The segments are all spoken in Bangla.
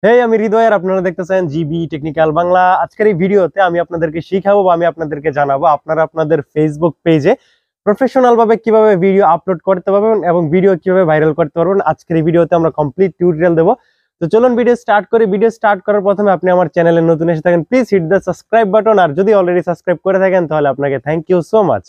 হেই, আমি হৃদয় আর আপনারা দেখতেছেন জিবি টেকনিক্যাল বাংলা। আজকের এই ভিডিওতে আমি আপনাদেরকে শিখাবো বা আমি আপনাদেরকে জানাবো আপনারা আপনাদের ফেসবুক পেজে প্রফেশনাল ভাবে কিভাবে ভিডিও আপলোড করতে পারবেন এবং ভিডিও কিভাবে ভাইরাল করতে পারবেন। আজকের এই ভিডিওতে আমরা কমপ্লিট টিউটোরিয়াল দেবো। তো চলুন ভিডিও স্টার্ট করি। ভিডিও স্টার্ট করার প্রথমে আপনি আমার চ্যানেলে নতুন এসে থাকেন, please hit the subscribe button, আর যদি অলরেডি সাবস্ক্রাইব করে থাকেন তাহলে আপনাকে থ্যাংক ইউ সো মাচ।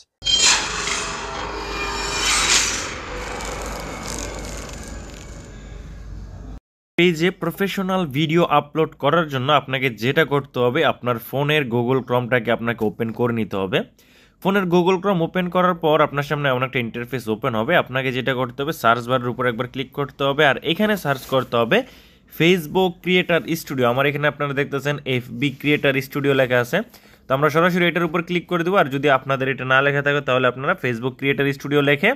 পেজে প্রফেশনাল ভিডিও আপলোড করার জন্য আপনাকে যেটা করতে হবে, আপনার ফোনের গুগল ক্রোমটাকে আপনাকে ওপেন করে নিতে হবে। ফোনের গুগল ক্রোম ওপেন করার পর আপনার সামনে এমন একটা ইন্টারফেস ওপেন হবে। আপনাকে যেটা করতে হবে, সার্চ বারের উপর একবার ক্লিক করতে হবে আর এখানে সার্চ করতে হবে ফেসবুক ক্রিয়েটার স্টুডিও। আমার এখানে আপনারা দেখতেছেন এফবি ক্রিয়েটার স্টুডিও লেখা আছে, তো আমরা সরাসরি এটার উপর ক্লিক করে দেবো। আর যদি আপনাদের এটা না লেখা থাকে তাহলে আপনারা ফেসবুক ক্রিয়েটার স্টুডিও লেখে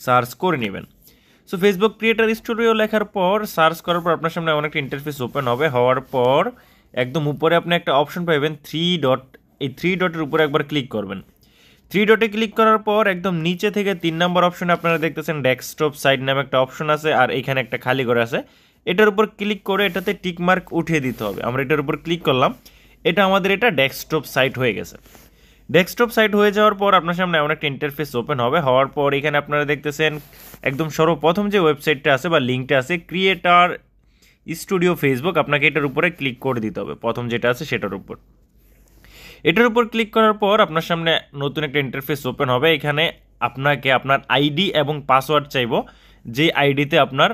সার্চ করে নেবেন। সো ফেসবুক ক্রিয়েটার স্টুডিও লেখার পর সার্চ করার পর আপনার সামনে অনেকটা ইন্টারফেস ওপেন হবে। হওয়ার পর একদম উপরে আপনি একটা অপশন পাবেন থ্রি ডট, এই থ্রি ডটের উপরে একবার ক্লিক করবেন। থ্রি ডটে ক্লিক করার পর একদম নিচে থেকে 3 নম্বর অপশনে আপনারা দেখতেছেন ডেস্কটপ সাইট নামে একটা অপশন আছে, আর এখানে একটা খালি করে আছে। এটার উপর ক্লিক করে এটাতে টিক মার্ক উঠিয়ে দিতে হবে। আমরা এটার উপর ক্লিক করলাম, এটা আমাদের এটা ডেস্কটপ সাইট হয়ে গেছে। ডেস্কটপ সাইট হয়ে যাওয়ার পর আপনার সামনে এমন একটা ইন্টারফেস ওপেন হবে। হওয়ার পর এখানে আপনারা দেখতেছেন একদম সর্বপ্রথম যে ওয়েবসাইটটা আছে বা লিঙ্কটা আছে ক্রিয়েটার স্টুডিও ফেসবুক, আপনাকে এটার উপরে ক্লিক করে দিতে হবে, প্রথম যেটা আছে সেটার উপর। এটার উপর ক্লিক করার পর আপনার সামনে নতুন একটা ইন্টারফেস ওপেন হবে। এখানে আপনাকে আপনার আইডি এবং পাসওয়ার্ড চাইবো, যে আইডিতে আপনার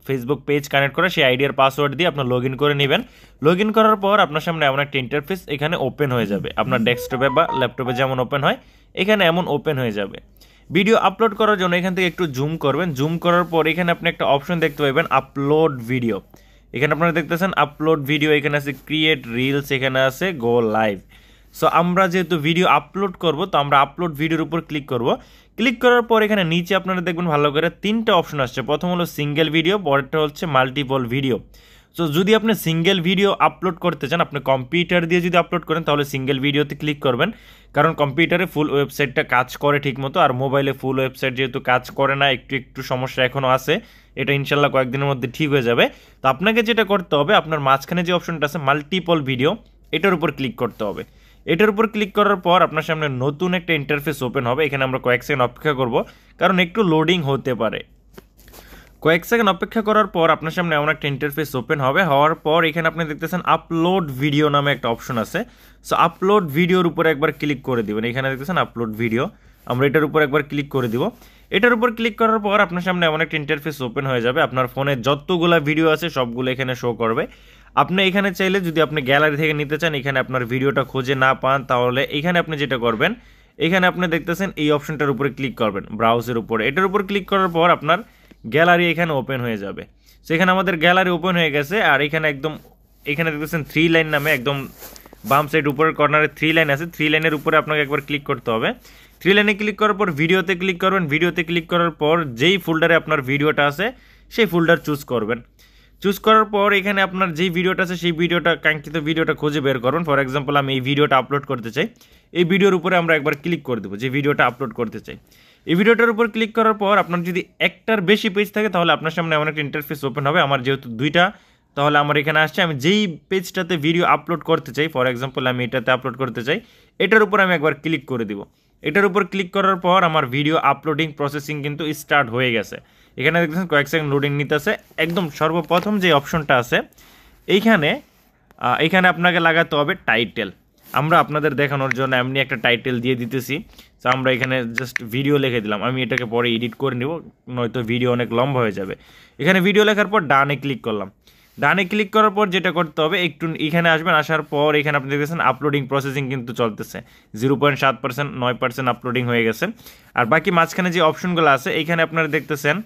ফেসবুক পেজ কানেক্ট করা সেই আইডি আর পাসওয়ার্ড দিয়ে আপনার লগ ইন করে নেবেন। লগ ইন করার পর আপনার সামনে এমন একটা ইন্টারফেস এখানে ওপেন হয়ে যাবে। আপনার ডেস্কটপে বা ল্যাপটপে যেমন ওপেন হয় এখানে এমন ওপেন হয়ে যাবে। ভিডিও আপলোড করার জন্য এখান থেকে একটু জুম করবেন। জুম করার পর এখানে আপনি একটা অপশন দেখতে পাবেন আপলোড ভিডিও। এখানে আপনারা দেখতেছেন আপলোড ভিডিও, এখানে আছে ক্রিয়েট রিলস, এখানে আছে গো লাইভ। সো আমরা যেহেতু ভিডিও আপলোড করব, তো আমরা আপলোড ভিডিওর উপর ক্লিক করব। ক্লিক করার পর এখানে নিচে আপনারা দেখবেন ভালো করে 3টা অপশন আসছে। প্রথম হলো সিঙ্গেল ভিডিও, পরেরটা হচ্ছে মাল্টিপল ভিডিও। সো যদি আপনি সিঙ্গেল ভিডিও আপলোড করতে চান, আপনি কম্পিউটার দিয়ে যদি আপলোড করেন তাহলে সিঙ্গেল ভিডিওতে ক্লিক করবেন, কারণ কম্পিউটারে ফুল ওয়েবসাইটটা কাজ করে ঠিকমতো, আর মোবাইলে ফুল ওয়েবসাইট যেহেতু কাজ করে না, একটু একটু সমস্যা এখনও আছে। এটা ইনশাল্লাহ কয়েকদিনের মধ্যে ঠিক হয়ে যাবে। তো আপনাকে যেটা করতে হবে, আপনার মাঝখানে যে অপশনটা আছে মাল্টিপল ভিডিও, এটার উপর ক্লিক করতে হবে। এটার উপর ক্লিক করার পর আপনার সামনে নতুন একটা ইন্টারফেস ওপেন হবে। এখানে আমরা কয়েক সেকেন্ড অপেক্ষা করব, কারণ একটু লোডিং হতে পারে। কয়েক সেকেন্ড অপেক্ষা করার পর আপনার সামনে এমন একটা ইন্টারফেস ওপেন হবে। হওয়ার পর এখানে আপনি দেখতেছেন আপলোড ভিডিও নামে একটা অপশন আছে। সো আপলোড ভিডিওর উপরে একবার ক্লিক করে দিবেন। এখানে দেখতেছেন আপলোড ভিডিও, আমরা এটার উপর একবার ক্লিক করে দিব। এটার উপর ক্লিক করার পর আপনার সামনে এমন একটা ইন্টারফেস ওপেন হয়ে যাবে। আপনার ফোনে যতগুলো ভিডিও আছে সবগুলো এখানে শো করবে। আপনি এখানে চাইলে যদি আপনি গ্যালারি থেকে নিতে চান, এখানে আপনার ভিডিওটা খুঁজে না পান, তাহলে এখানে আপনি যেটা করবেন, এখানে আপনি দেখতেছেন এই অপশনটার উপরে ক্লিক করবেন ব্রাউজের উপরে। এটার উপর ক্লিক করার পর আপনার গ্যালারি এখানে ওপেন হয়ে যাবে। সেখানে আমাদের গ্যালারি ওপেন হয়ে গেছে। আর এখানে একদম এখানে দেখতেছেন 3 লাইন নামে একদম বাম সাইড উপরের কর্নারে 3 লাইন আছে। 3 লাইনের উপরে আপনাকে একবার ক্লিক করতে হবে। 3 লাইনে ক্লিক করার পর ভিডিওতে ক্লিক করবেন। ভিডিওতে ক্লিক করার পর যেই ফোল্ডারে আপনার ভিডিওটা আছে সেই ফোল্ডার চুজ করবেন। চুজ করার পর এখানে আপনার যেই ভিডিওটা আছে সেই ভিডিওটা, কাঙ্ক্ষিত ভিডিওটা খুঁজে বের করুন। ফর এক্সাম্পল আমি এই ভিডিওটা আপলোড করতে চাই, এই ভিডিওর উপরে আমরা একবার ক্লিক করে দেবো যে ভিডিওটা আপলোড করতে চাই। এই ভিডিওটার উপর ক্লিক করার পর আপনার যদি একটার বেশি পেজ থাকে তাহলে আপনার সামনে এমন একটা ইন্টারফেস ওপেন হবে। আমার যেহেতু 2টা, তাহলে আমার এখানে আসছে আমি যেই পেজটাতে ভিডিও আপলোড করতে চাই, ফর এক্সাম্পল আমি এটাতে আপলোড করতে চাই, এটার উপর আমি একবার ক্লিক করে দিব। এটার উপর ক্লিক করার পর আমার ভিডিও আপলোডিং প্রসেসিং কিন্তু স্টার্ট হয়ে গেছে। এখানে দেখতেছেন কয়েক সেকেন্ড লোডিং নিতেছে। একদম সর্বপ্রথম যে অপশনটা আছে এইখানে আপনাকে লাগাতে হবে টাইটেল। আমরা আপনাদের দেখানোর জন্য এমনি একটা টাইটেল দিয়ে দিতেছি। তো আমরা এখানে জাস্ট ভিডিও লিখে দিলাম। আমি এটাকে পরে এডিট করে নিব, নয়তো ভিডিও অনেক লম্বা হয়ে যাবে। এখানে ভিডিও লেখার পর ডানে ক্লিক করলাম। ডানে ক্লিক করার পর যেটা করতে হবে, একটু এখানে আসবেন। আসার পর এখানে আপনি দেখতেছেন আপলোডিং প্রসেসিং কিন্তু চলতেছে। 0.7%, 9% আপলোডিং হয়ে গেছে। আর বাকি মাঝখানে যে অপশনগুলো আছে এখানে আপনারা দেখতেছেন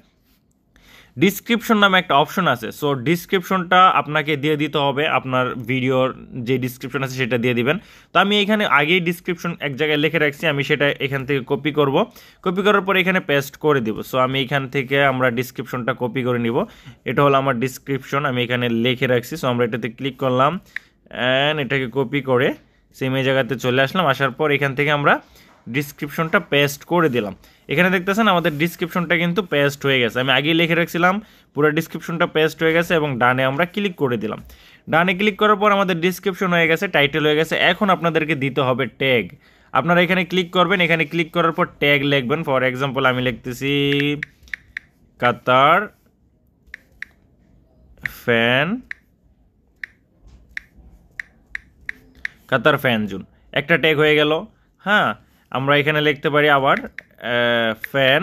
ডিসক্রিপশন নামে একটা অপশন আছে। সো ডিসক্রিপশনটা আপনাকে দিয়ে দিতে হবে, আপনার ভিডিওর যে ডিসক্রিপশন আছে সেটা দিয়ে দিবেন। তো আমি এখানে আগেই ডিসক্রিপশন এক জায়গায় লিখে রাখছি, আমি সেটা এখান থেকে কপি করব। কপি করার পর এখানে পেস্ট করে দিব। সো আমি এখান থেকে আমরা ডিসক্রিপশনটা কপি করে নিব। এটা হলো আমার ডিসক্রিপশন, আমি এখানে লিখে রাখছি। সো আমরা এটাতে ক্লিক করলাম অ্যান্ড এটাকে কপি করে সেম এই জায়গাতে চলে আসলাম। আসার পর এখান থেকে আমরা ডিসক্রিপশনটা পেস্ট করে দিলাম। এখানে দেখতেছেন আমাদের ডিসক্রিপশনটা কিন্তু পেস্ট হয়ে গেছে, আমি আগেই লিখে রাখছিলাম, পুরো ডিসক্রিপশনটা পেস্ট হয়ে গেছে এবং ডানে আমরা ক্লিক করে দিলাম। ডানে ক্লিক করার পর আমাদের ডিসক্রিপশন হয়ে গেছে, টাইটেল হয়ে গেছে। এখন আপনাদেরকে দিতে হবে ট্যাগ। আপনারা এখানে ক্লিক করবেন, এখানে ক্লিক করার পর ট্যাগ লিখবেন। ফর এক্সাম্পল আমি লিখতেছি কাতার ফ্যান, কাতার ফ্যান জুন, একটা ট্যাগ হয়ে গেল। হ্যাঁ, আমরা এখানে লিখতে পারি আবার ফ্যান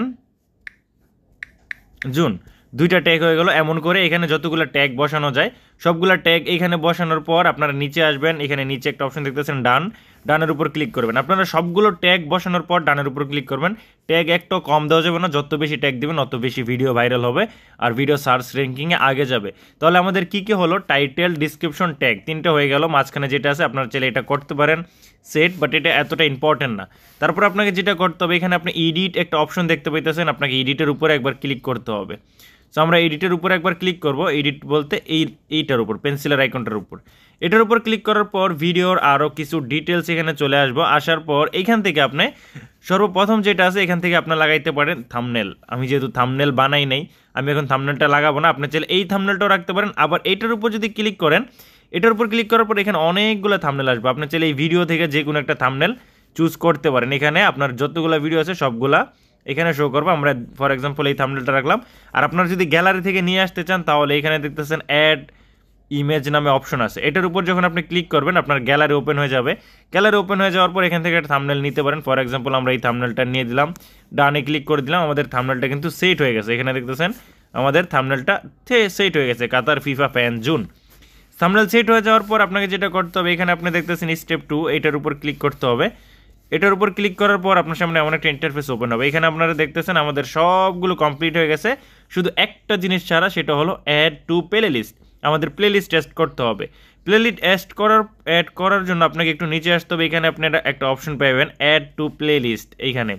জুন, দুইটা ট্যাগ হয়ে গেল। এমন করে এখানে যতগুলো ট্যাগ বসানো যায় সবগুলো ট্যাগ এখানে বসানোর পর আপনারা নিচে আসবেন, এখানে নিচে একটা অপশন দেখতেছেন ডান, ডানের উপর ক্লিক করবেন। আপনারা সবগুলো ট্যাগ বসানোর পর ডানের উপর ক্লিক করবেন। ট্যাগ একটু কম দেওয়া যাবে না, যত বেশি ট্যাগ দিবেন অত বেশি ভিডিও ভাইরাল হবে আর ভিডিও সার্চ র্যাঙ্কিংয়ে আগে যাবে। তাহলে আমাদের কী কী হলো, টাইটেল, ডিসক্রিপশন, ট্যাগ, তিনটা হয়ে গেল। মাঝখানে যেটা আছে আপনারা চাইলে এটা করতে পারেন সেট, বাট এটা এতটা ইম্পর্টেন্ট না। তারপর আপনাকে যেটা করতে হবে, এখানে আপনি এডিট একটা অপশন দেখতে পাইতেছেন, আপনাকে এডিটের উপরে একবার ক্লিক করতে হবে। সো আমরা এডিটের উপর একবার ক্লিক করব, এডিট বলতে এইটার উপর, পেন্সিলের আইকনটার উপর। এটার উপর ক্লিক করার পর ভিডিওর আরও কিছু ডিটেলস এখানে চলে আসবো। আসার পর এখান থেকে আপনি সর্বপ্রথম যেটা আছে এখান থেকে আপনি লাগাইতে পারেন থাম্বনেল। আমি যেহেতু থাম্বনেল বানাই নাই, আমি এখন থাম্বনেলটা লাগাবো না, আপনি চাইলে এই থাম্বনেলটাও রাখতে পারেন। আবার এইটার উপর যদি ক্লিক করেন, এটার উপর ক্লিক করার পর এখানে অনেকগুলো থাম্বনেল আসবে, আপনি চাইলে এই ভিডিও থেকে যে কোনো একটা থাম্বনেল চুজ করতে পারেন। এখানে আপনার যতগুলো ভিডিও আছে সবগুলা এখানে শো করবো। আমরা ফর এক্সাম্পল এই থাম্বনেলটা রাখলাম। আর আপনারা যদি গ্যালারি থেকে নিয়ে আসতে চান তাহলে এখানে দেখতেছেন অ্যাড ইমেজ নামে অপশন আছে, এটার উপর যখন আপনি ক্লিক করবেন আপনার গ্যালারি ওপেন হয়ে যাবে। গ্যালারি ওপেন হয়ে যাওয়ার পর এখান থেকে একটা থাম্বনেল নিতে পারেন। ফর এক্সাম্পল আমরা এই থাম্বনেলটা নিয়ে দিলাম, ডানে ক্লিক করে দিলাম, আমাদের থাম্বনেলটা কিন্তু সেট হয়ে গেছে। এখানে দেখতেছেন আমাদের থাম্বনেলটা সেট হয়ে গেছে, Qatar FIFA fan zone. Thumbnail set হয়ে যাওয়ার পর আপনাকে যেটা করতে হবে, এখানে আপনি দেখতেছেন স্টেপ 2, এটার উপর ক্লিক করতে হবে। এটার উপর ক্লিক করার পর আপনার সামনে এমন একটা ইন্টারফেস ওপেন হবে। এখানে আপনারা দেখতেছেন আমাদের সবগুলো কমপ্লিট হয়ে গেছে, শুধু একটা জিনিস ছাড়া, সেটা হলো অ্যাড টু প্লে লিস্ট। আমাদের প্লে লিস্ট অ্যাড করতে হবে। প্লে লিস্ট অ্যাড করার জন্য আপনাকে একটু নিচে আসতে হবে। এখানে আপনি একটা অপশন পাবেন অ্যাড টু প্লে লিস্ট। এইখানে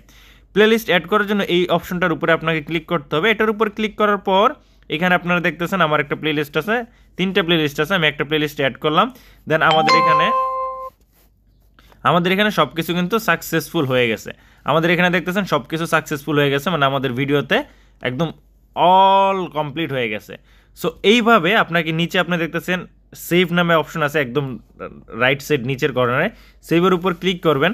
প্লে লিস্ট অ্যাড করার জন্য এই অপশনটার উপরে আপনাকে ক্লিক করতে হবে। এটার উপর ক্লিক করার পর এখানে আপনারা দেখতেছেন আমার একটা প্লে লিস্ট আছে, 3টা প্লে লিস্ট আছে, আমি একটা প্লে লিস্ট অ্যাড করলাম। দেন আমাদের এখানে সব কিছু কিন্তু সাকসেসফুল হয়ে গেছে। আমাদের এখানে দেখতেছেন সব কিছু সাকসেসফুল হয়ে গেছে, মানে আমাদের ভিডিওতে একদম অল কমপ্লিট হয়ে গেছে। সো এইভাবে আপনাকে নিচে আপনি দেখতেছেন সেভ নামে অপশন আছে একদম রাইট সাইড নিচের কর্নারে, সেভের উপর ক্লিক করবেন।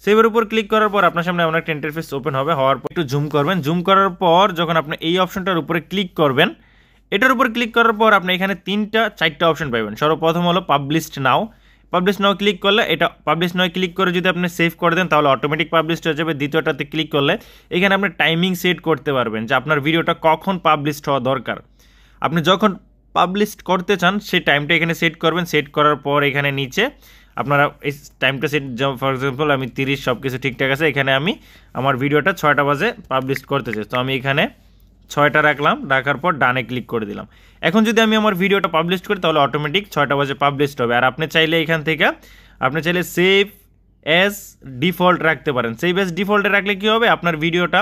সেভের উপর ক্লিক করার পর আপনার সামনে এমন একটা ইন্টারফেস ওপেন হবে। হওয়ার পর একটু জুম করবেন, জুম করার পর যখন আপনি এই অপশনটার উপরে ক্লিক করবেন, এটার উপর ক্লিক করার পর আপনি এখানে 4টা অপশন পাবেন। সর্বপ্রথম হলো পাবলিশড নাও। পাবলিশ নাও ক্লিক করলে, এটা পাবলিশ নাও ক্লিক করে যদি আপনি সেভ করে দেন তাহলে অটোমেটিক পাবলিশড হয়ে যাবে। দ্বিতীয়টাতে ক্লিক করলে এখানে আপনি টাইমিং সেট করতে পারবেন যে আপনার ভিডিওটা কখন পাবলিশড হওয়া দরকার। আপনি যখন পাবলিশ করতে চান সেই টাইমটা এখানে সেট করবেন। সেট করার পর এখানে নিচে আপনারা এই টাইমটা সেট, ফর এক্সাম্পল আমি 30, সব কিছু ঠিকঠাক আছে। এখানে আমি আমার ভিডিওটা 6টা বাজে পাবলিশ করতে চাই, তো আমি এখানে 6টা রাখলাম, রাখার পর ডানে ক্লিক করে দিলাম। এখন যদি আমি আমার ভিডিওটা পাবলিশ করি তাহলে অটোমেটিক 6টা বাজে পাবলিশড হবে। আর আপনি চাইলে এখান থেকে সেভ অ্যাজ ডিফল্ট রাখতে পারেন। সেভ অ্যাজ ডিফল্টে রাখলে কী হবে, আপনার ভিডিওটা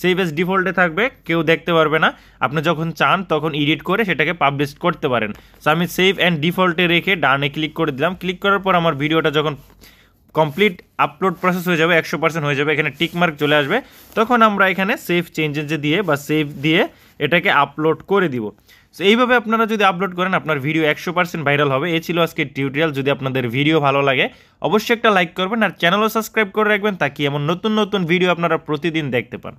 সেভ অ্যাজ ডিফল্টে থাকবে, কেউ দেখতে পারবে না। আপনি যখন চান তখন এডিট করে সেটাকে পাবলিশ করতে পারেন। সো আমি সেভ অ্যান্ড ডিফল্টে রেখে ডানে ক্লিক করে দিলাম। ক্লিক করার পর আমার ভিডিওটা যখন কমপ্লিট আপলোড প্রসেস হয়ে যাবে, 100% হয়ে যাবে, এখানে টিক মার্ক চলে আসবে, তখন আমরা এখানে সেভ চেঞ্জেস দিয়ে বা সেভ দিয়ে এটাকে আপলোড করে দিব। সো এইভাবে আপনারা যদি আপলোড করেন আপনার ভিডিও 100% ভাইরাল হবে। এই ছিল আজকের টিউটোরিয়াল। যদি আপনাদের ভিডিও ভালো লাগে অবশ্যই একটা লাইক করবেন আর চ্যানেলও সাবস্ক্রাইব করে রাখবেন, তাকে এমন নতুন নতুন ভিডিও আপনারা প্রতিদিন দেখতে পান।